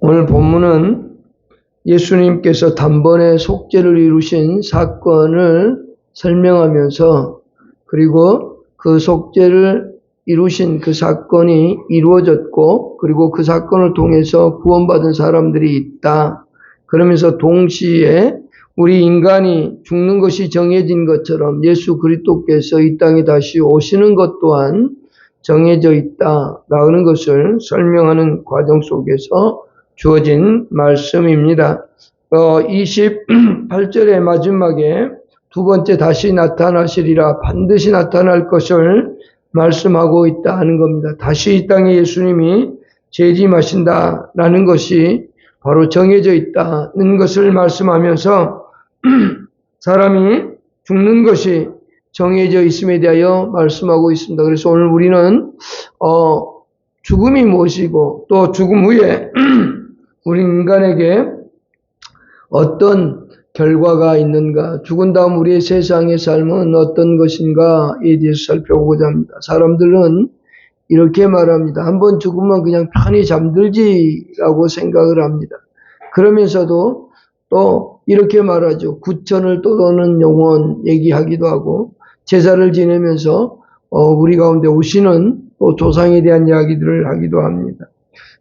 오늘 본문은 예수님께서 단번에 속죄를 이루신 사건을 설명하면서 그리고 그 속죄를 이루신 그 사건이 이루어졌고 그리고 그 사건을 통해서 구원받은 사람들이 있다. 그러면서 동시에 우리 인간이 죽는 것이 정해진 것처럼 예수 그리스도께서 이 땅에 다시 오시는 것 또한 정해져 있다라는 것을 설명하는 과정 속에서 주어진 말씀입니다. 28절의 마지막에 두 번째 다시 나타나시리라 반드시 나타날 것을 말씀하고 있다 하는 겁니다. 다시 이 땅에 예수님이 재림하신다라는 것이 바로 정해져 있다는 것을 말씀하면서 사람이 죽는 것이 정해져 있음에 대하여 말씀하고 있습니다. 그래서 오늘 우리는 죽음이 무엇이고 또 죽음 후에 우리 인간에게 어떤 결과가 있는가, 죽은 다음 우리의 세상의 삶은 어떤 것인가에 대해서 살펴보고자 합니다. 사람들은 이렇게 말합니다. 한번 죽으면 그냥 편히 잠들지라고 생각을 합니다. 그러면서도 또 이렇게 말하죠. 구천을 떠도는 영혼 얘기하기도 하고 제사를 지내면서 우리 가운데 오시는 또 조상에 대한 이야기들을 하기도 합니다.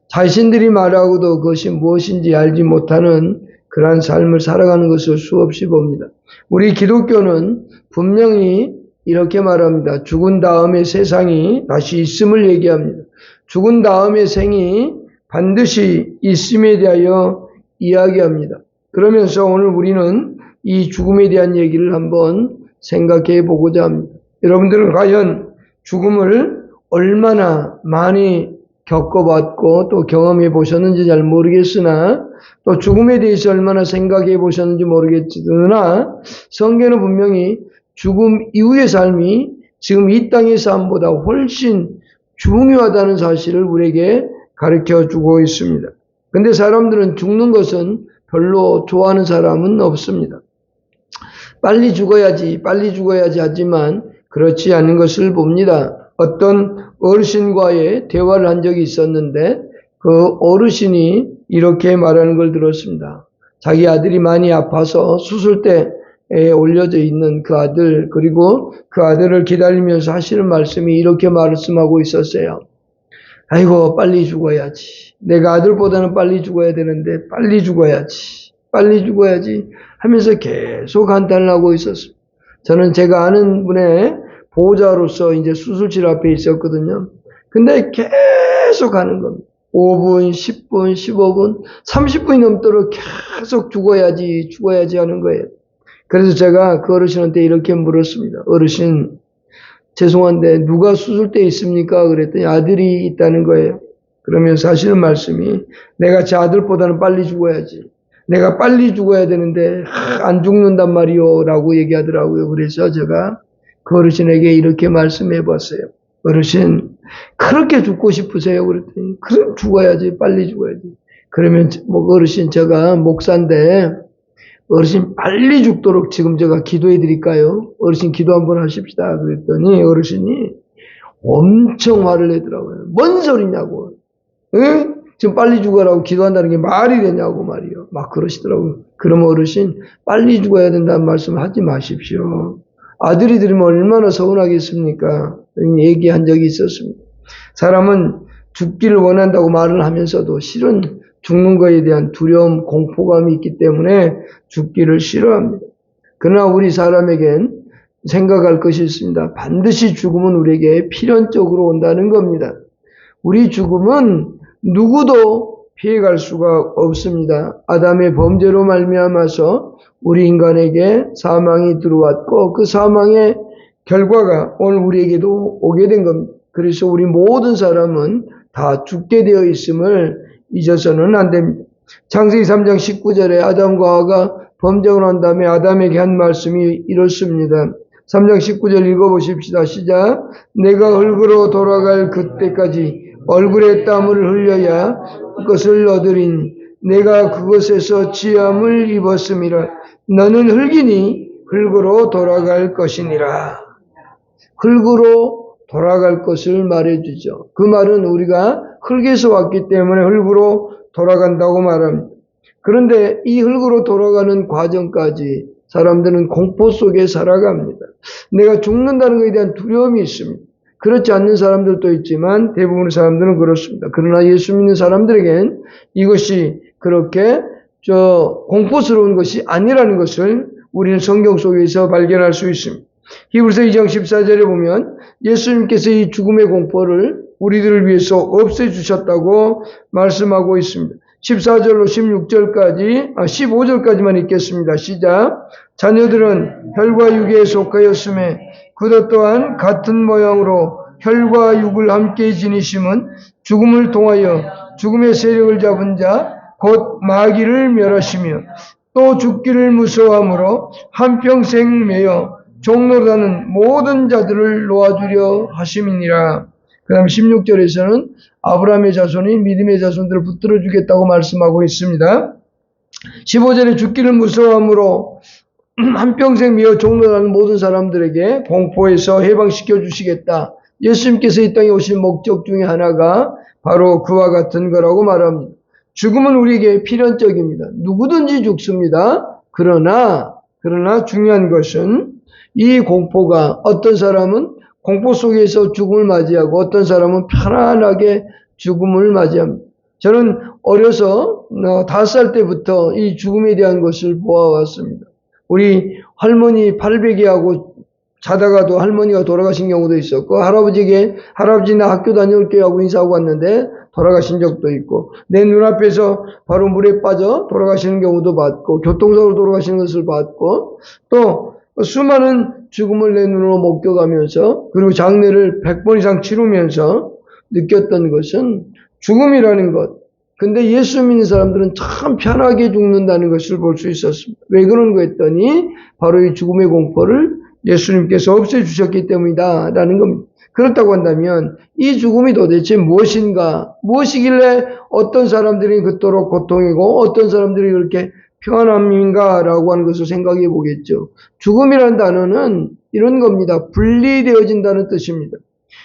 자신들이 말하고도 그것이 무엇인지 알지 못하는 그러한 삶을 살아가는 것을 수없이 봅니다. 우리 기독교는 분명히 이렇게 말합니다. 죽은 다음에 세상이 다시 있음을 얘기합니다. 죽은 다음에 생이 반드시 있음에 대하여 이야기합니다. 그러면서 오늘 우리는 이 죽음에 대한 얘기를 한번 생각해 보고자 합니다. 여러분들은 과연 죽음을 얼마나 많이 겪어봤고 또 경험해 보셨는지 잘 모르겠으나 또 죽음에 대해서 얼마나 생각해 보셨는지 모르겠으나 성경은 분명히 죽음 이후의 삶이 지금 이 땅의 삶보다 훨씬 중요하다는 사실을 우리에게 가르쳐 주고 있습니다. 근데 사람들은 죽는 것은 별로 좋아하는 사람은 없습니다. 빨리 죽어야지 하지만 그렇지 않은 것을 봅니다. 어떤 어르신과의 대화를 한 적이 있었는데 그 어르신이 이렇게 말하는 걸 들었습니다. 자기 아들이 많이 아파서 수술대에 올려져 있는 그 아들 그리고 그 아들을 기다리면서 하시는 말씀이 이렇게 말씀하고 있었어요. 아이고 빨리 죽어야지. 내가 아들보다는 빨리 죽어야 되는데 빨리 죽어야지 하면서 계속 한탄을 하고 있었습니다. 저는 제가 아는 분의 보호자로서 이제 수술실 앞에 있었거든요. 근데 계속 하는 겁니다. 5분, 10분, 15분, 30분이 넘도록 계속 죽어야지 하는 거예요. 그래서 제가 그 어르신한테 이렇게 물었습니다. 어르신, 죄송한데 누가 수술대에 있습니까? 그랬더니 아들이 있다는 거예요. 그러면서 하시는 말씀이 내가 제 아들보다는 빨리 죽어야지. 내가 빨리 죽어야 되는데 안 죽는단 말이요 라고 얘기하더라고요. 그래서 제가 그 어르신에게 이렇게 말씀해 봤어요. 어르신 그렇게 죽고 싶으세요? 그랬더니 그럼 죽어야지 빨리 죽어야지. 그러면 어르신 제가 목사인데 어르신 빨리 죽도록 지금 제가 기도해 드릴까요? 어르신 기도 한번 하십시다. 그랬더니 어르신이 엄청 화를 내더라고요. 뭔 소리냐고. 응? 지금 빨리 죽어라고 기도한다는 게 말이 되냐고 말이요. 막 그러시더라고요. 그럼 어르신 빨리 죽어야 된다는 말씀 하지 마십시오. 아들이 들으면 얼마나 서운하겠습니까? 얘기한 적이 있었습니다. 사람은 죽기를 원한다고 말을 하면서도 실은 죽는 것에 대한 두려움, 공포감이 있기 때문에 죽기를 싫어합니다. 그러나 우리 사람에겐 생각할 것이 있습니다. 반드시 죽음은 우리에게 필연적으로 온다는 겁니다. 우리 죽음은 누구도 피해갈 수가 없습니다. 아담의 범죄로 말미암아서 우리 인간에게 사망이 들어왔고 그 사망의 결과가 오늘 우리에게도 오게 된 겁니다. 그래서 우리 모든 사람은 다 죽게 되어 있음을 잊어서는 안 됩니다. 창세기 3장 19절에 아담과 하와가 범죄를 한 다음에 아담에게 한 말씀이 이렇습니다. 3장 19절 읽어보십시다. 시작. 내가 흙으로 돌아갈 그때까지 얼굴에 땀을 흘려야 그것을 얻으리니 내가 그것에서 지함을 입었음이라. 너는 흙이니 흙으로 돌아갈 것이니라. 흙으로 돌아갈 것을 말해주죠. 그 말은 우리가 흙에서 왔기 때문에 흙으로 돌아간다고 말합니다. 그런데 이 흙으로 돌아가는 과정까지 사람들은 공포 속에 살아갑니다. 내가 죽는다는 것에 대한 두려움이 있습니다. 그렇지 않는 사람들도 있지만 대부분의 사람들은 그렇습니다. 그러나 예수 믿는 사람들에겐 이것이 그렇게 공포스러운 것이 아니라는 것을 우리는 성경 속에서 발견할 수 있습니다. 히브리서 2장 14절에 보면 예수님께서 이 죽음의 공포를 우리들을 위해서 없애주셨다고 말씀하고 있습니다. 14절로 15절까지만 읽겠습니다. 시작. 자녀들은 혈과 육에 속하였음에 그것 또한 같은 모양으로 혈과 육을 함께 지니심은 죽음을 통하여 죽음의 세력을 잡은 자 곧 마귀를 멸하시며 또 죽기를 무서워하므로 한평생 매여 종노릇하는 모든 자들을 놓아주려 하심이니라. 그 다음 16절에서는 아브라함의 자손이 믿음의 자손들을 붙들어 주겠다고 말씀하고 있습니다. 15절에 죽기를 무서워하므로 한평생 매여 종노릇하는 모든 사람들에게 공포에서 해방시켜 주시겠다. 예수님께서 이 땅에 오신 목적 중에 하나가 바로 그와 같은 거라고 말합니다. 죽음은 우리에게 필연적입니다. 누구든지 죽습니다. 그러나 중요한 것은 이 공포가 어떤 사람은 공포 속에서 죽음을 맞이하고 어떤 사람은 편안하게 죽음을 맞이합니다. 저는 어려서 5살 때부터 이 죽음에 대한 것을 보아왔습니다. 우리 할머니 800이하고 자다가도 할머니가 돌아가신 경우도 있었고 할아버지나 학교 다녀올게요 하고 인사하고 왔는데 돌아가신 적도 있고 내 눈앞에서 바로 물에 빠져 돌아가시는 경우도 봤고 교통사고로 돌아가시는 것을 봤고 또 수많은 죽음을 내 눈으로 목격하면서 그리고 장례를 100번 이상 치르면서 느꼈던 것은 죽음이라는 것. 근데 예수 믿는 사람들은 참 편하게 죽는다는 것을 볼 수 있었습니다. 왜 그런 거 했더니 바로 이 죽음의 공포를 예수님께서 없애주셨기 때문이다 라는 겁니다. 그렇다고 한다면 이 죽음이 도대체 무엇인가? 무엇이길래 어떤 사람들이 그토록 고통이고 어떤 사람들이 그렇게 평안함인가 라고 하는 것을 생각해 보겠죠. 죽음이라는 단어는 이런 겁니다. 분리되어진다는 뜻입니다.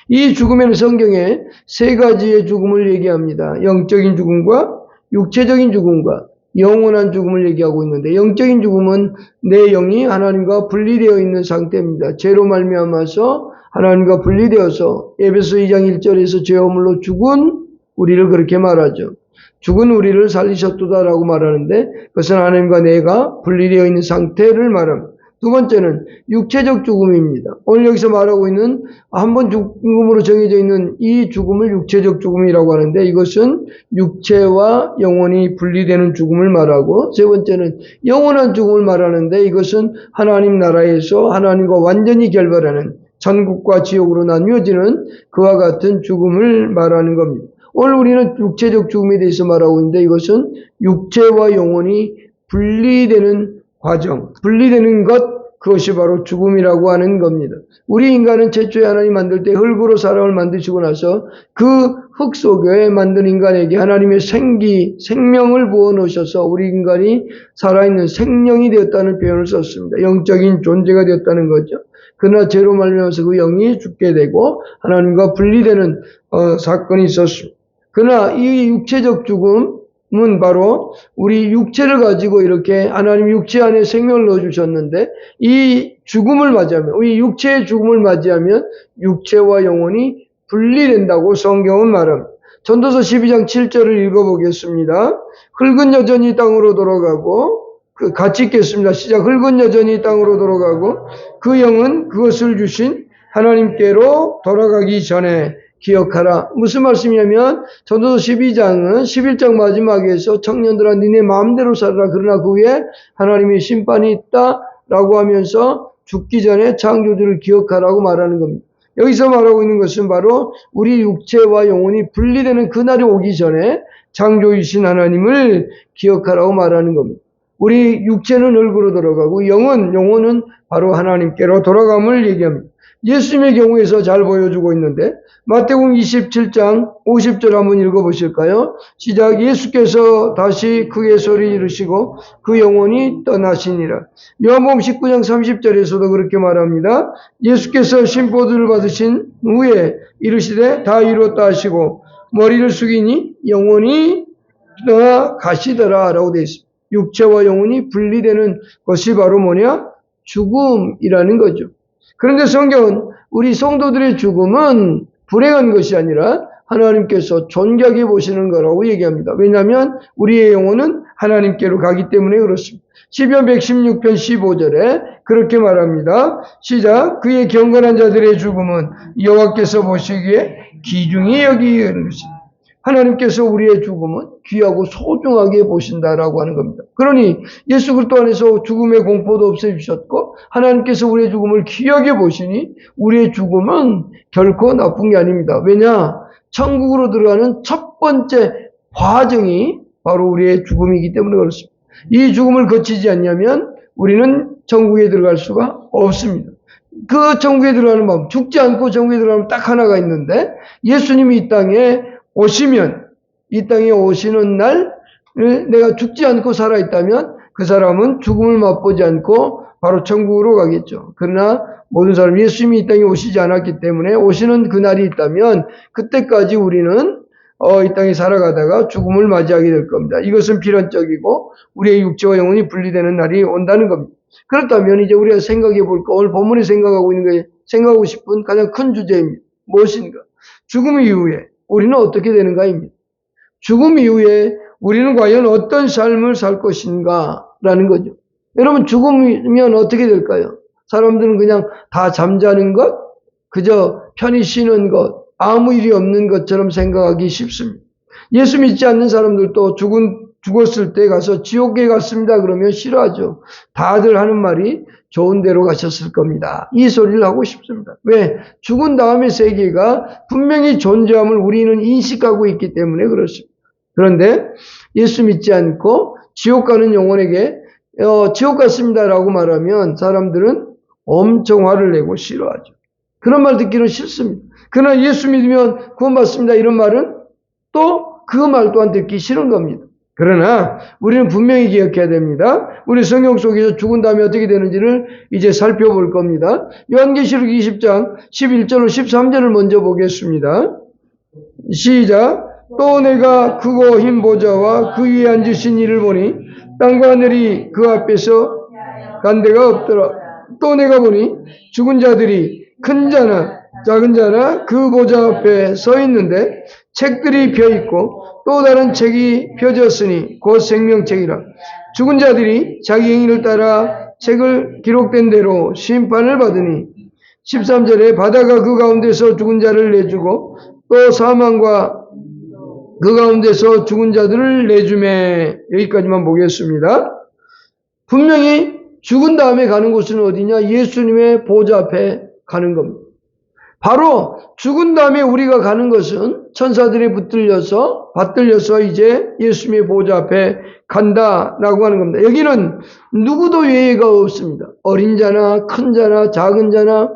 이 죽음에는 성경에 3가지의 죽음을 얘기합니다. 영적인 죽음과 육체적인 죽음과 영원한 죽음을 얘기하고 있는데 영적인 죽음은 내 영이 하나님과 분리되어 있는 상태입니다. 죄로 말미암아서 하나님과 분리되어서 에베소 2장 1절에서 죄 허물로 죽은 우리를 그렇게 말하죠. 죽은 우리를 살리셨도다라고 말하는데 그것은 하나님과 내가 분리되어 있는 상태를 말합니다. 두 번째는 육체적 죽음입니다. 오늘 여기서 말하고 있는 한 번 죽음으로 정해져 있는 이 죽음을 육체적 죽음이라고 하는데 이것은 육체와 영혼이 분리되는 죽음을 말하고 세 번째는 영원한 죽음을 말하는데 이것은 하나님 나라에서 하나님과 완전히 결별하는 천국과 지옥으로 나뉘어지는 그와 같은 죽음을 말하는 겁니다. 오늘 우리는 육체적 죽음에 대해서 말하고 있는데 이것은 육체와 영혼이 분리되는 과정, 분리되는 것, 그것이 바로 죽음이라고 하는 겁니다. 우리 인간은 최초에 하나님 만들 때 흙으로 사람을 만드시고 나서 그 흙 속에 만든 인간에게 하나님의 생명을 부어놓으셔서 우리 인간이 살아있는 생명이 되었다는 표현을 썼습니다. 영적인 존재가 되었다는 거죠. 그러나 죄로 말미암아서 그 영이 죽게 되고 하나님과 분리되는 사건이 있었습니다. 그러나 이 육체적 죽음은 바로 우리 육체를 가지고 이렇게 하나님 육체 안에 생명을 넣어주셨는데 이 죽음을 맞이하면 우리 육체의 죽음을 맞이하면 육체와 영혼이 분리된다고 성경은 말합니다. 전도서 12장 7절을 읽어보겠습니다. 흙은 여전히 땅으로 돌아가고 같이 읽겠습니다. 시작. 흙은 여전히 땅으로 돌아가고 그 영은 그것을 주신 하나님께로 돌아가기 전에 기억하라. 무슨 말씀이냐면 전도서 12장은 11장 마지막에서 청년들아 니네 마음대로 살아라. 그러나 그 위에 하나님의 심판이 있다라고 하면서 죽기 전에 창조주를 기억하라고 말하는 겁니다. 여기서 말하고 있는 것은 바로 우리 육체와 영혼이 분리되는 그날이 오기 전에 창조이신 하나님을 기억하라고 말하는 겁니다. 우리 육체는 흙으로 돌아가고 영혼은 바로 하나님께로 돌아감을 얘기합니다. 예수님의 경우에서 잘 보여주고 있는데 마태복음 27장 50절 한번 읽어보실까요? 시작. 예수께서 다시 크게 소리 지르시고 그 영혼이 떠나시니라. 요한복음 19장 30절에서도 그렇게 말합니다. 예수께서 심포도를 받으신 후에 이르시되 다 이뤘다 하시고 머리를 숙이니 영혼이 가시더라 라고 되어 있습니다. 육체와 영혼이 분리되는 것이 바로 뭐냐? 죽음이라는 거죠. 그런데 성경은 우리 성도들의 죽음은 불행한 것이 아니라 하나님께서 존귀하게 보시는 거라고 얘기합니다. 왜냐하면 우리의 영혼은 하나님께로 가기 때문에 그렇습니다. 시편 116편 15절에 그렇게 말합니다. 시작. 그의 경건한 자들의 죽음은 여호와께서 보시기에 귀중히 여기는 것입니다. 하나님께서 우리의 죽음은 귀하고 소중하게 보신다라고 하는 겁니다. 그러니 예수 그리스도 안에서 죽음의 공포도 없애주셨고 하나님께서 우리의 죽음을 귀하게 보시니 우리의 죽음은 결코 나쁜 게 아닙니다. 왜냐? 천국으로 들어가는 첫 번째 과정이 바로 우리의 죽음이기 때문에 그렇습니다. 이 죽음을 거치지 않냐면 우리는 천국에 들어갈 수가 없습니다. 그 천국에 들어가는 마음, 죽지 않고 천국에 들어가면 딱 하나가 있는데 예수님이 이 땅에 오시면, 이 땅에 오시는 날 내가 죽지 않고 살아있다면 그 사람은 죽음을 맛보지 않고 바로 천국으로 가겠죠. 그러나 모든 사람, 예수님이 이 땅에 오시지 않았기 때문에 오시는 그날이 있다면 그때까지 우리는 이 땅에 살아가다가 죽음을 맞이하게 될 겁니다. 이것은 필연적이고 우리의 육체와 영혼이 분리되는 날이 온다는 겁니다. 그렇다면 이제 우리가 생각해 볼까? 오늘 본문에 생각하고 있는 게 생각하고 싶은 가장 큰 주제입니다. 무엇인가? 죽음 이후에 우리는 어떻게 되는가입니다. 죽음 이후에 우리는 과연 어떤 삶을 살 것인가라는 거죠. 여러분, 죽으면 어떻게 될까요? 사람들은 그냥 다 잠자는 것, 그저 편히 쉬는 것, 아무 일이 없는 것처럼 생각하기 쉽습니다. 예수 믿지 않는 사람들도 죽었을 때 가서 지옥에 갔습니다 그러면 싫어하죠. 다들 하는 말이 좋은 데로 가셨을 겁니다. 이 소리를 하고 싶습니다. 왜? 죽은 다음의 세계가 분명히 존재함을 우리는 인식하고 있기 때문에 그렇습니다. 그런데 예수 믿지 않고 지옥 가는 영혼에게 지옥 갔습니다라고 말하면 사람들은 엄청 화를 내고 싫어하죠. 그런 말 듣기는 싫습니다. 그러나 예수 믿으면 구원받습니다 이런 말은 또 그 말 또한 듣기 싫은 겁니다. 그러나 우리는 분명히 기억해야 됩니다. 우리 성경 속에서 죽은 다음에 어떻게 되는지를 이제 살펴볼 겁니다. 요한계시록 20장 11절로 13절을 먼저 보겠습니다. 시작. 또 내가 크고 흰 보좌와 그 위에 앉으신 이를 보니 땅과 하늘이 그 앞에서 간 데가 없더라. 또 내가 보니 죽은 자들이 큰 자나 작은 자나 그 보좌 앞에 서 있는데 책들이 펴 있고 또 다른 책이 펴졌으니 곧 생명책이라. 죽은 자들이 자기 행위를 따라 책을 기록된 대로 심판을 받으니 13절에 바다가 그 가운데서 죽은 자를 내주고 또 사망과 그 가운데서 죽은 자들을 내주매. 여기까지만 보겠습니다. 분명히 죽은 다음에 가는 곳은 어디냐? 예수님의 보좌 앞에 가는 겁니다. 바로 죽은 다음에 우리가 가는 것은 천사들이 받들려서 이제 예수님의 보좌 앞에 간다라고 하는 겁니다. 여기는 누구도 예외가 없습니다. 어린 자나 큰 자나 작은 자나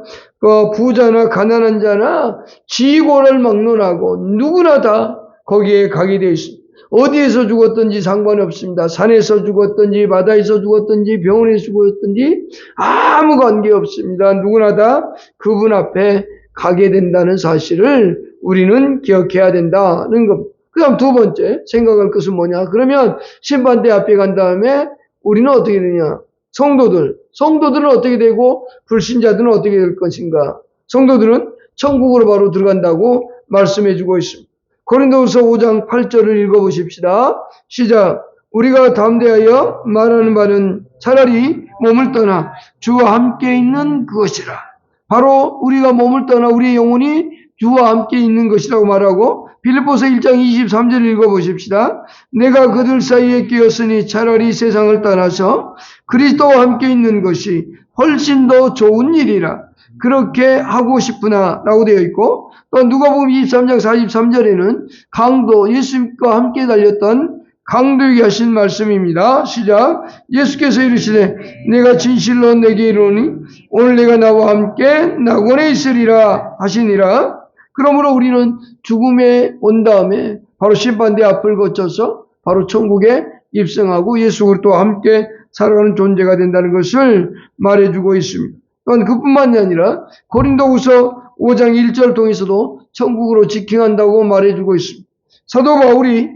부자나 가난한 자나 지고를 막론하고 누구나 다 거기에 가게 되어 있습니다. 어디에서 죽었든지 상관없습니다. 산에서 죽었든지 바다에서 죽었든지 병원에서 죽었든지 아무 관계없습니다. 누구나 다 그분 앞에 가게 된다는 사실을 우리는 기억해야 된다는 겁니다. 그 다음 두 번째 생각할 것은 뭐냐? 그러면 심판대 앞에 간 다음에 우리는 어떻게 되냐? 성도들은 어떻게 되고 불신자들은 어떻게 될 것인가? 성도들은 천국으로 바로 들어간다고 말씀해주고 있습니다. 고린도후서 5장 8절을 읽어보십시다. 시작. 우리가 담대하여 말하는 바는 차라리 몸을 떠나 주와 함께 있는 그것이라. 바로 우리가 몸을 떠나 우리의 영혼이 주와 함께 있는 것이라고 말하고 빌립보서 1장 23절을 읽어보십시다. 내가 그들 사이에 끼었으니 차라리 세상을 떠나서 그리스도와 함께 있는 것이 훨씬 더 좋은 일이라. 그렇게 하고 싶으나 라고 되어 있고 또 누가복음 23장 43절에는 예수님과 함께 달렸던 강도에게 하신 말씀입니다. 시작. 예수께서 이르시되 내가 진실로 내게 이르노니 오늘 내가 나와 함께 낙원에 있으리라 하시니라. 그러므로 우리는 죽음에 온 다음에 바로 심판대 앞을 거쳐서 바로 천국에 입성하고 예수 그리스도와 함께 살아가는 존재가 된다는 것을 말해주고 있습니다. 또한 그뿐만이 아니라 고린도후서 5장 1절 통해서도 천국으로 직행한다고 말해주고 있습니다. 사도 바울이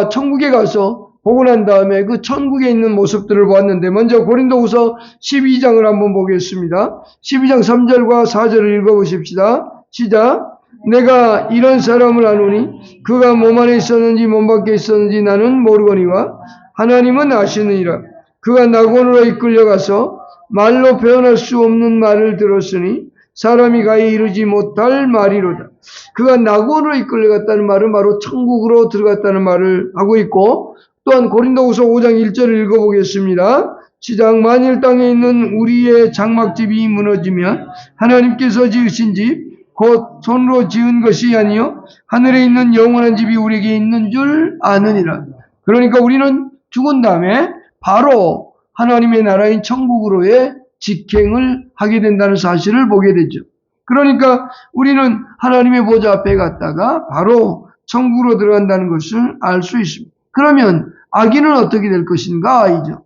천국에 가서 보고 난 다음에 그 천국에 있는 모습들을 보았는데, 먼저 고린도후서 12장을 한번 보겠습니다. 12장 3절과 4절을 읽어보십시다. 시작. 내가 이런 사람을 아노니 그가 몸 안에 있었는지 몸 밖에 있었는지 나는 모르거니와 하나님은 아시느니라. 그가 낙원으로 이끌려가서 말로 표현할 수 없는 말을 들었으니 사람이 가히 이르지 못할 말이로다. 그가 낙원으로 이끌려갔다는 말은 바로 천국으로 들어갔다는 말을 하고 있고, 또한 고린도후서 5장 1절을 읽어보겠습니다. 시작. 만일 땅에 있는 우리의 장막집이 무너지면 하나님께서 지으신 집 곧 손으로 지은 것이 아니요 하늘에 있는 영원한 집이 우리에게 있는 줄 아느니라. 그러니까 우리는 죽은 다음에 바로 하나님의 나라인 천국으로의 직행을 하게 된다는 사실을 보게 되죠. 그러니까 우리는 하나님의 보좌 앞에 갔다가 바로 천국으로 들어간다는 것을 알 수 있습니다. 그러면 악인은 어떻게 될 것인가? 아니죠.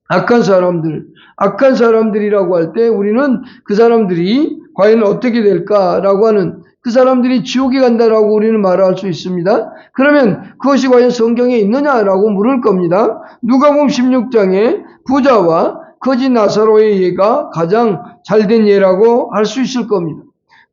악한 사람들이라고 할 때 우리는 그 사람들이 과연 어떻게 될까라고 하는, 그 사람들이 지옥에 간다라고 우리는 말할 수 있습니다. 그러면 그것이 과연 성경에 있느냐라고 물을 겁니다. 누가복음 16장에 부자와 거지 나사로의 예가 가장 잘된 예라고 할 수 있을 겁니다.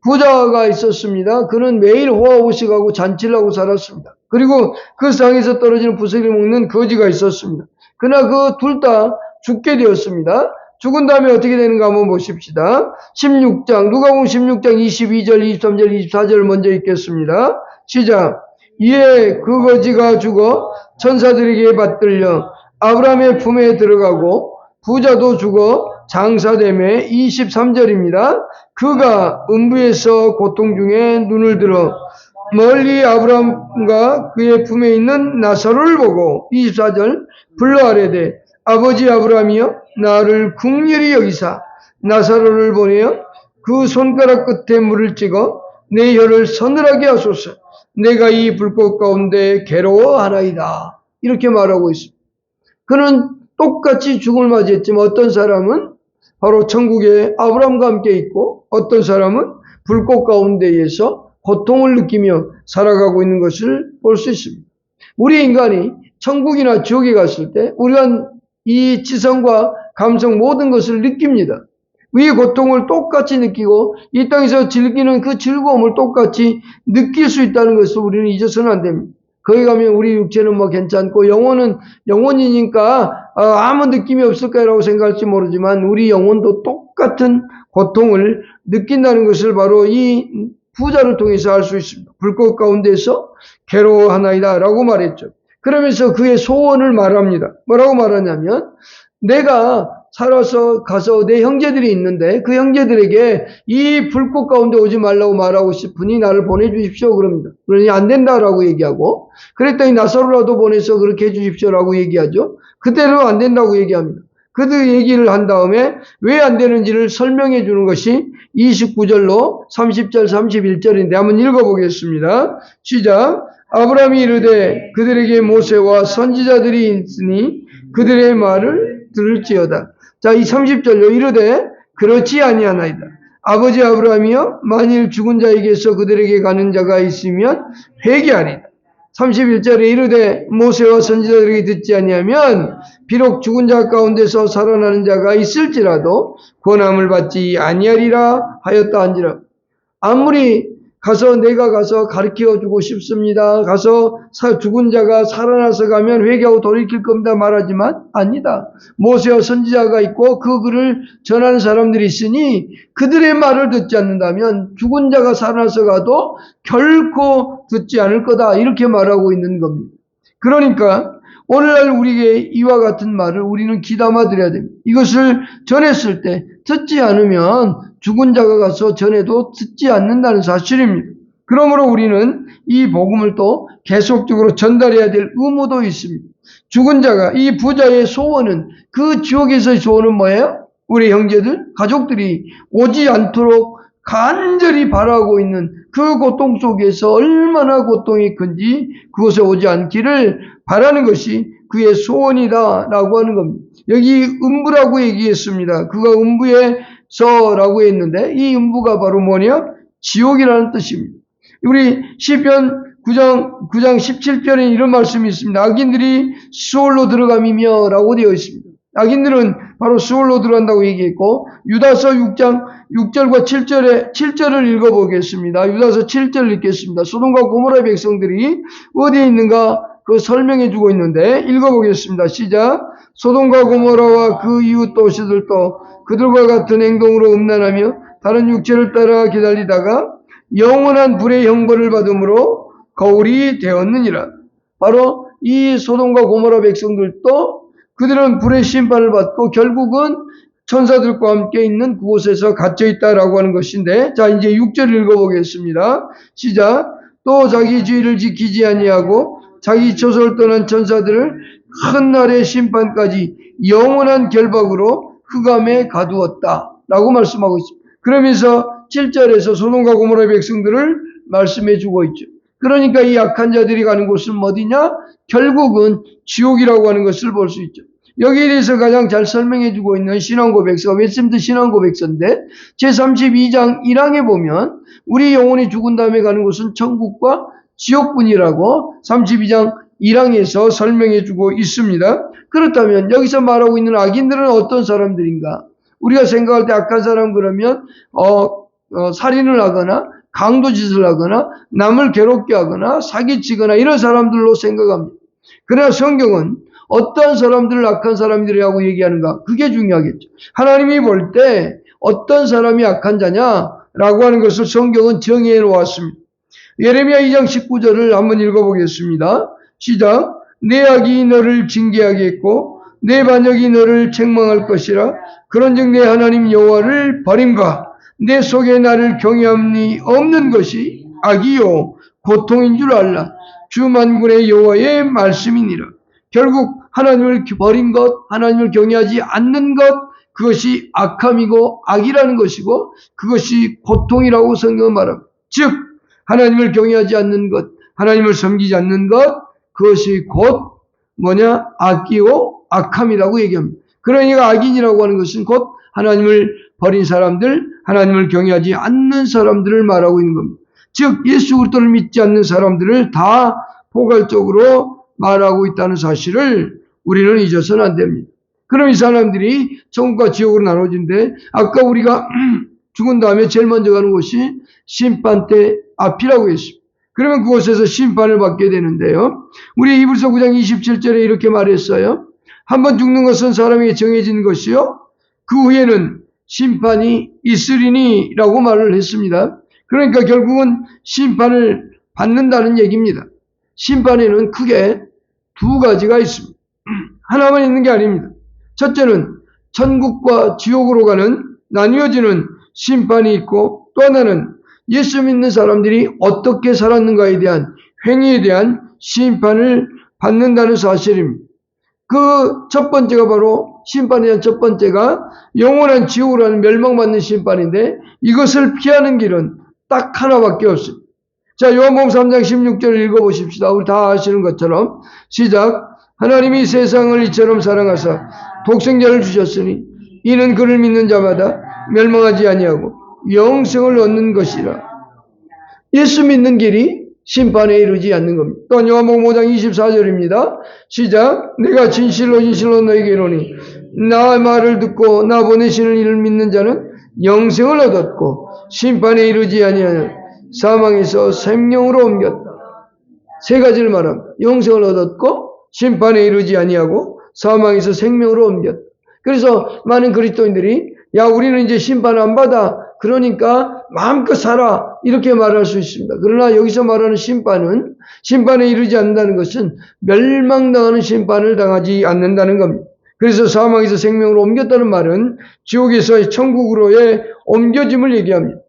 부자가 있었습니다. 그는 매일 호화호식하고 잔치를 하고 살았습니다. 그리고 그 상에서 떨어지는 부스러기 먹는 거지가 있었습니다. 그러나 그 둘 다 죽게 되었습니다. 죽은 다음에 어떻게 되는가 한번 보십시다. 16장, 누가복음 16장 22절, 23절, 24절 먼저 읽겠습니다. 시작. 이에 그 거지가 죽어 천사들에게 받들려 아브라함의 품에 들어가고 부자도 죽어 장사됨에 23절입니다. 그가 음부에서 고통 중에 눈을 들어 멀리 아브라함과 그의 품에 있는 나사로를 보고 24절 불러 아뢰되 아버지 아브라함이여 나를 긍휼히 여기사 나사로를 보내어 그 손가락 끝에 물을 찍어 내 혀를 서늘하게 하소서. 내가 이 불꽃 가운데 괴로워하나이다. 이렇게 말하고 있습니다. 그는 똑같이 죽음을 맞이했지만 어떤 사람은 바로 천국에 아브라함과 함께 있고 어떤 사람은 불꽃 가운데에서 고통을 느끼며 살아가고 있는 것을 볼 수 있습니다. 우리 인간이 천국이나 지옥에 갔을 때 우리가 이 지성과 감성 모든 것을 느낍니다. 위의 고통을 똑같이 느끼고 이 땅에서 즐기는 그 즐거움을 똑같이 느낄 수 있다는 것을 우리는 잊어서는 안 됩니다. 거기 가면 우리 육체는 뭐 괜찮고 영혼은 영혼이니까 아무 느낌이 없을 거라고 생각할지 모르지만 우리 영혼도 똑같은 고통을 느낀다는 것을 바로 이 부자를 통해서 알 수 있습니다. 불꽃 가운데서 괴로워하나이다 라고 말했죠. 그러면서 그의 소원을 말합니다. 뭐라고 말하냐면 내가 살아서 가서 내 형제들이 있는데 그 형제들에게 이 불꽃 가운데 오지 말라고 말하고 싶으니 나를 보내주십시오 그럽니다. 그러니 안 된다라고 얘기하고 그랬더니 나사로라도 보내서 그렇게 해주십시오라고 얘기하죠. 그대로 안 된다고 얘기합니다. 그들 얘기를 한 다음에 왜 안 되는지를 설명해 주는 것이 29절로 30절 31절인데 한번 읽어보겠습니다. 시작. 아브라함이 이르되 그들에게 모세와 선지자들이 있으니 그들의 말을 들을지어다. 자, 이 30절로 이르되 그렇지 아니하나이다. 아버지 아브라함이여 만일 죽은 자에게서 그들에게 가는 자가 있으면 회개하리다. 31절에 이르되 모세와 선지자들에게 듣지 아니하면 비록 죽은 자 가운데서 살아나는 자가 있을지라도 권함을 받지 아니하리라 하였다 한지라. 아무리 내가 가서 가르쳐주고 싶습니다. 가서 죽은 자가 살아나서 가면 회개하고 돌이킬 겁니다. 말하지만 아니다. 모세와 선지자가 있고 그 글을 전하는 사람들이 있으니 그들의 말을 듣지 않는다면 죽은 자가 살아나서 가도 결코 듣지 않을 거다. 이렇게 말하고 있는 겁니다. 그러니까 오늘날 우리에게 이와 같은 말을 우리는 귀담아 드려야 됩니다. 이것을 전했을 때 듣지 않으면 죽은 자가 가서 전해도 듣지 않는다는 사실입니다. 그러므로 우리는 이 복음을 또 계속적으로 전달해야 될 의무도 있습니다. 죽은 자가 이 부자의 소원은 그 지옥에서의 소원은 뭐예요? 우리 형제들, 가족들이 오지 않도록 간절히 바라고 있는 그 고통 속에서 얼마나 고통이 큰지 그곳에 오지 않기를 바라는 것이 그의 소원이다라고 하는 겁니다. 여기 음부라고 얘기했습니다. 그가 음부에서라고 했는데 이 음부가 바로 뭐냐? 지옥이라는 뜻입니다. 우리 시편 9장 17절에 이런 말씀이 있습니다. 악인들이 수월로 들어감이며 라고 되어 있습니다. 악인들은 바로 수월로 들어간다고 얘기했고, 유다서 6장 6절과 7절을 읽어보겠습니다. 유다서 7절 읽겠습니다. 소돔과 고모라 백성들이 어디에 있는가 그 설명해 주고 있는데 읽어보겠습니다. 시작. 소돔과 고모라와 그 이웃 도시들도 그들과 같은 행동으로 음란하며 다른 육체를 따라 기다리다가 영원한 불의 형벌을 받음으로 거울이 되었느니라. 바로 이 소돔과 고모라 백성들도 그들은 불의 심판을 받고 결국은 천사들과 함께 있는 그곳에서 갇혀있다라고 하는 것인데, 자 이제 6절 읽어보겠습니다. 시작. 또 자기 주의를 지키지 아니하고 자기 처소를 떠난 천사들을 큰 날의 심판까지 영원한 결박으로 흑암에 가두었다 라고 말씀하고 있습니다. 그러면서 7절에서 소돔과 고모라 백성들을 말씀해 주고 있죠. 그러니까 이 악한 자들이 가는 곳은 어디냐? 결국은 지옥이라고 하는 것을 볼 수 있죠. 여기에 대해서 가장 잘 설명해 주고 있는 신앙고백서가 웨스트민스터 신앙고백서인데 제32장 1항에 보면 우리 영혼이 죽은 다음에 가는 곳은 천국과 지옥뿐이라고 32장 1항에서 설명해 주고 있습니다. 그렇다면 여기서 말하고 있는 악인들은 어떤 사람들인가? 우리가 생각할 때 악한 사람 그러면 살인을 하거나 강도짓을 하거나 남을 괴롭게 하거나 사기치거나 이런 사람들로 생각합니다. 그러나 성경은 어떤 사람들을 악한 사람들이라고 얘기하는가? 그게 중요하겠죠. 하나님이 볼 때 어떤 사람이 악한 자냐라고 하는 것을 성경은 정의해 놓았습니다. 예레미야 2장 19절을 한번 읽어보겠습니다. 시작. 내 악이 너를 징계하겠고 내 반역이 너를 책망할 것이라. 그런즉 내 하나님 여호와를 버림과 내 속에 나를 경외함이 없는 것이 악이요 고통인 줄 알라. 주 만군의 여호와의 말씀이니라. 결국 하나님을 버린 것, 하나님을 경외하지 않는 것, 그것이 악함이고 악이라는 것이고 그것이 고통이라고 성경은 말합니다. 즉 하나님을 경외하지 않는 것, 하나님을 섬기지 않는 것, 그것이 곧 뭐냐? 악이요 악함이라고 얘기합니다. 그러니까 악인이라고 하는 것은 곧 하나님을 버린 사람들, 하나님을 경외하지 않는 사람들을 말하고 있는 겁니다. 즉 예수 그리스도를 믿지 않는 사람들을 다 포괄적으로 말하고 있다는 사실을 우리는 잊어서는 안 됩니다. 그럼 이 사람들이 천국과 지옥으로 나눠진데 아까 우리가 죽은 다음에 제일 먼저 가는 곳이 심판대 앞이라고 했습니다. 그러면 그곳에서 심판을 받게 되는데요. 우리 이브리서 9장 27절에 이렇게 말했어요. 한번 죽는 것은 사람에게 정해진 것이요 그 후에는 심판이 있으리니 라고 말을 했습니다. 그러니까 결국은 심판을 받는다는 얘기입니다. 심판에는 크게 두 가지가 있습니다. 하나만 있는 게 아닙니다. 첫째는 천국과 지옥으로 가는 나뉘어지는 심판이 있고, 또 하나는 예수 믿는 사람들이 어떻게 살았는가에 대한 행위에 대한 심판을 받는다는 사실입니다. 그 첫 번째가 바로 심판에 대한 첫 번째가 영원한 지옥으로 가는 멸망받는 심판인데 이것을 피하는 길은 딱 하나밖에 없습니다. 자, 요한복음 3장 16절을 읽어보십시다. 우리 다 아시는 것처럼 시작. 하나님이 세상을 이처럼 사랑하사 독생자를 주셨으니 이는 그를 믿는 자마다 멸망하지 아니하고 영생을 얻는 것이라. 예수 믿는 길이 심판에 이르지 않는 겁니다. 또한 요한복음 5장 24절입니다. 시작. 내가 진실로 진실로 너에게 이르노니 나 말을 듣고 나 보내시는 이를 믿는 자는 영생을 얻었고 심판에 이르지 아니하는 사망에서 생명으로 옮겼다. 세 가지를 말합니다. 영생을 얻었고 심판에 이르지 아니하고 사망에서 생명으로 옮겼다. 그래서 많은 그리스도인들이 야 우리는 이제 심판 안 받아. 그러니까 마음껏 살아. 이렇게 말할 수 있습니다. 그러나 여기서 말하는 심판은 심판에 이르지 않는다는 것은 멸망당하는 심판을 당하지 않는다는 겁니다. 그래서 사망에서 생명으로 옮겼다는 말은 지옥에서 천국으로의 옮겨짐을 얘기합니다.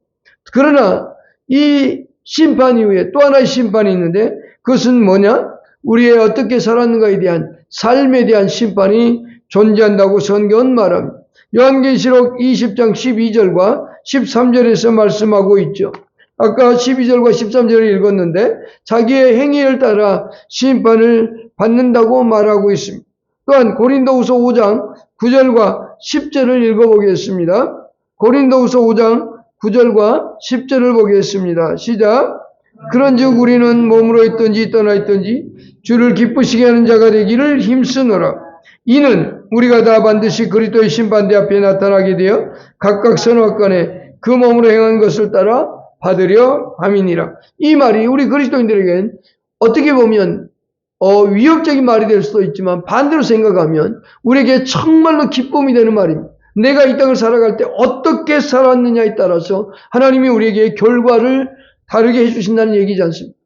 그러나 이 심판 이후에 또 하나의 심판이 있는데 그것은 뭐냐? 우리의 어떻게 살았는가에 대한 삶에 대한 심판이 존재한다고 성경은 말합니다. 요한계시록 20장 12절과 13절에서 말씀하고 있죠. 아까 12절과 13절을 읽었는데 자기의 행위를 따라 심판을 받는다고 말하고 있습니다. 또한 고린도후서 5장 9절과 10절을 읽어보겠습니다. 고린도후서 5장 9절과 10절을 보겠습니다. 시작. 그런즉 우리는 몸으로 있든지 떠나 있든지 주를 기쁘시게 하는 자가 되기를 힘쓰노라. 이는 우리가 다 반드시 그리스도의 심판대 앞에 나타나게 되어 각각 선악간에 그 몸으로 행한 것을 따라 받으려 함이니라. 이 말이 우리 그리스도인들에겐 어떻게 보면 위협적인 말이 될 수도 있지만 반대로 생각하면 우리에게 정말로 기쁨이 되는 말입니다. 내가 이 땅을 살아갈 때 어떻게 살았느냐에 따라서 하나님이 우리에게 결과를 다르게 해주신다는 얘기지 않습니까?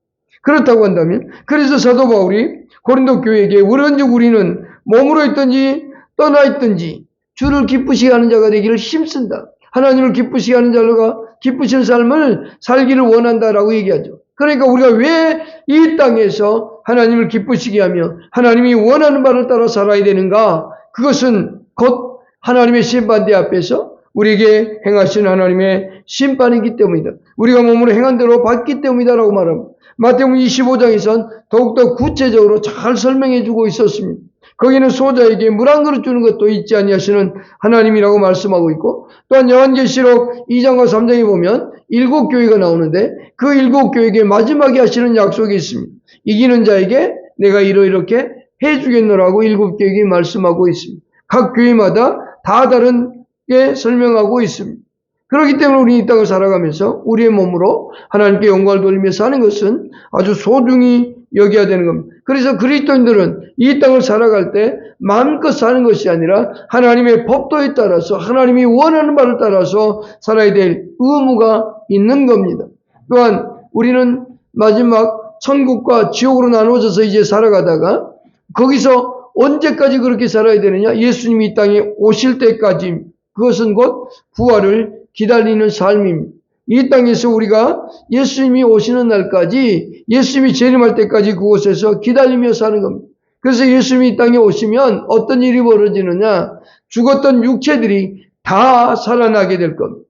그렇다고 한다면 그래서 사도 바울이 고린도 교회에게 우리는 몸으로 있든지 떠나 있든지 주를 기쁘시게 하는 자가 되기를 힘쓴다. 하나님을 기쁘시게 하는 자가 기쁘시는 삶을 살기를 원한다라고 얘기하죠. 그러니까 우리가 왜 이 땅에서 하나님을 기쁘시게 하며 하나님이 원하는 바를 따라 살아야 되는가? 그것은 곧 하나님의 심판대 앞에서 우리에게 행하신 하나님의 심판이기 때문이다. 우리가 몸으로 행한 대로 받기 때문이다라고 말합니다. 마태복음 25장에선 더욱더 구체적으로 잘 설명해 주고 있었습니다. 거기는 소자에게 물 한 그릇 주는 것도 잊지 아니하시는 하나님이라고 말씀하고 있고, 또한 요한계시록 2장과 3장에 보면 7교회가 나오는데 그 7교회에게 마지막에 하시는 약속이 있습니다. 이기는 자에게 내가 이렇게 해주겠노라고 7교회에게 말씀하고 있습니다. 각 교회마다 다 다르게 설명하고 있습니다. 그렇기 때문에 우리 이 땅을 살아가면서 우리의 몸으로 하나님께 영광을 돌리며 사는 것은 아주 소중히 여겨야 되는 겁니다. 그래서 그리스도인들은 이 땅을 살아갈 때 마음껏 사는 것이 아니라 하나님의 법도에 따라서 하나님이 원하는 바를 따라서 살아야 될 의무가 있는 겁니다. 또한 우리는 마지막 천국과 지옥으로 나누어져서 이제 살아가다가 거기서 언제까지 그렇게 살아야 되느냐? 예수님이 이 땅에 오실 때까지, 그것은 곧 부활을 기다리는 삶입니다. 이 땅에서 우리가 예수님이 오시는 날까지, 예수님이 재림할 때까지 그곳에서 기다리며 사는 겁니다. 그래서 예수님이 이 땅에 오시면 어떤 일이 벌어지느냐? 죽었던 육체들이 다 살아나게 될 겁니다.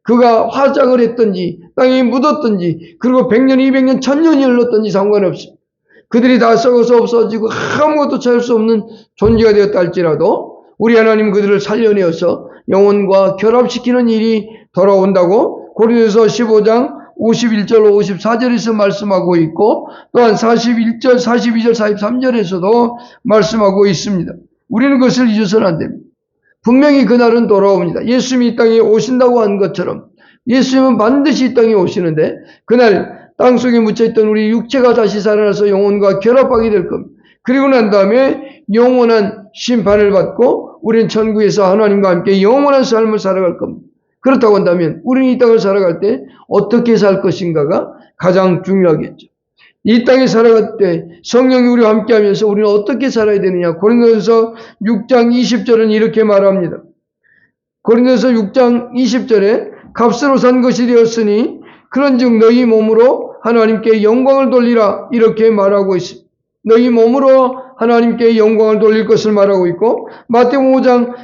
그가 화장을 했든지 땅에 묻었든지 그리고 100년, 200년, 1000년이 흘렀든지 상관없습니다. 그들이 다 썩어서 없어지고 아무것도 찾을 수 없는 존재가 되었다 할지라도 우리 하나님은 그들을 살려내어서 영혼과 결합시키는 일이 돌아온다고 고린도서 15장 51절 54절에서 말씀하고 있고, 또한 41절, 42절, 43절에서도 말씀하고 있습니다. 우리는 그것을 잊어서는 안 됩니다. 분명히 그날은 돌아옵니다. 예수님이 이 땅에 오신다고 한 것처럼 예수님은 반드시 이 땅에 오시는데 그날 땅속에 묻혀있던 우리 육체가 다시 살아나서 영혼과 결합하게 될 겁니다. 그리고 난 다음에 영원한 심판을 받고 우리는 천국에서 하나님과 함께 영원한 삶을 살아갈 겁니다. 그렇다고 한다면 우리는 이 땅을 살아갈 때 어떻게 살 것인가가 가장 중요하겠죠. 이 땅에 살아갈 때 성령이 우리와 함께 하면서 우리는 어떻게 살아야 되느냐? 고린도서 6장 20절은 이렇게 말합니다. 고린도서 6장 20절에 값으로 산 것이 되었으니 그런즉 너희 몸으로 하나님께 영광을 돌리라, 이렇게 말하고 있습니다. 너희 몸으로 하나님께 영광을 돌릴 것을 말하고 있고, 마태복음 5장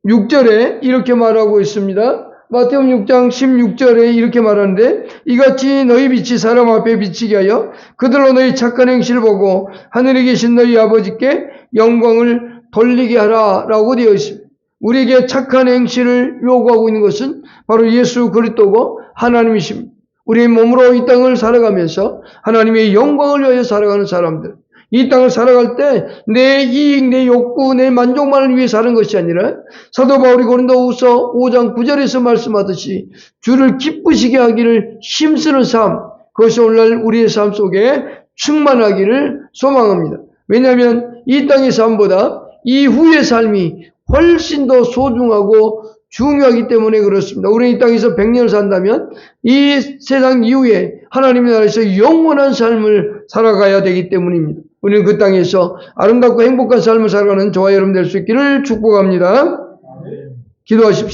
16절에 이렇게 말하고 있습니다. 마태복음 6장 16절에 이렇게 말하는데, 이같이 너희 빛이 사람 앞에 비치게 하여 그들로 너희 착한 행실을 보고 하늘에 계신 너희 아버지께 영광을 돌리게 하라 라고 되어 있습니다. 우리에게 착한 행실을 요구하고 있는 것은 바로 예수 그리스도고 하나님이십니다. 우리의 몸으로 이 땅을 살아가면서 하나님의 영광을 위하여 살아가는 사람들, 이 땅을 살아갈 때 내 이익, 내 욕구, 내 만족만을 위해 사는 것이 아니라 사도 바울이 고린도후서 5장 9절에서 말씀하듯이 주를 기쁘시게 하기를 힘쓰는 삶, 그것이 오늘날 우리의 삶 속에 충만하기를 소망합니다. 왜냐하면 이 땅의 삶보다 이후의 삶이 훨씬 더 소중하고 중요하기 때문에 그렇습니다. 우리는 이 땅에서 100년을 산다면 이 세상 이후에 하나님의 나라에서 영원한 삶을 살아가야 되기 때문입니다. 우리는 그 땅에서 아름답고 행복한 삶을 살아가는 저와 여러분 될 수 있기를 축복합니다. 기도하십시다.